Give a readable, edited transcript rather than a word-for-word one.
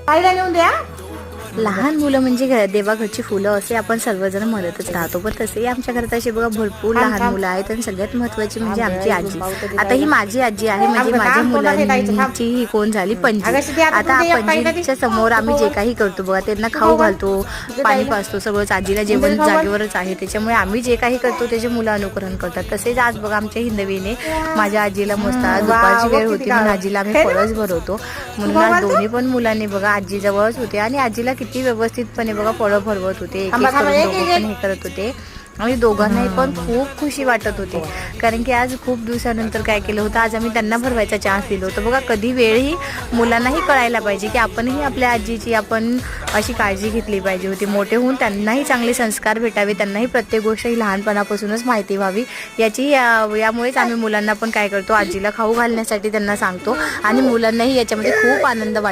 आईला नेऊन द्या. लहान मुलं म्हणजे देवाघरची फुलं असे आपण सर्वजण म्हणतच राहतो, पण तसेही आमच्या घरात असे बघा भरपूर लहान मुलं आहेत. आणि सगळ्यात महत्त्वाची म्हणजे आमची आजी. आता ही माझी आजी आहे, म्हणजे माझ्या मुलांची ही कोण झाली पणजी. आता पणजीच्या समोर आम्ही जे काही करतो बघा, त्यांना खाऊ घालतो, पाणी पाजतो, सगळंच आजीला जेवण जागेवरच आहे. त्याच्यामुळे आम्ही जे काही करतो त्याचे मुलं अनुकरण करतात. तसेच आज बघा आमच्या हिंदवीने माझ्या आजीला मस्त दुपारची वेळ होती म्हणून आजीला आम्ही फळच भरवतो म्हणून आज दोन्ही पण मुलांनी बघा आजी जवळच होते आणि आजीला किती व्यवस्थितपणे बघा फळं भरवत होते. एक एक करून दोघं पण हे करत होते आणि दोघांनाही पण खूप खुशी वाटत होती. कारण की आज खूप दिवसानंतर काय केलं होतं, आज आम्ही त्यांना भरवायचा चान्स दिला होता. बघा कधी वेळही मुलांनाही कळायला पाहिजे की आपणही आपल्या आजीची आपण अशी काळजी घेतली पाहिजे होती. मोठे होऊन त्यांनाही चांगले संस्कार भेटावे, त्यांनाही प्रत्येक गोष्ट ही लहानपणापासूनच माहिती व्हावी यामुळेच आम्ही मुलांना पण काय करतो, आजीला खाऊ घालण्यासाठी त्यांना सांगतो आणि मुलांनाही याच्यामध्ये खूप आनंद वाटतो.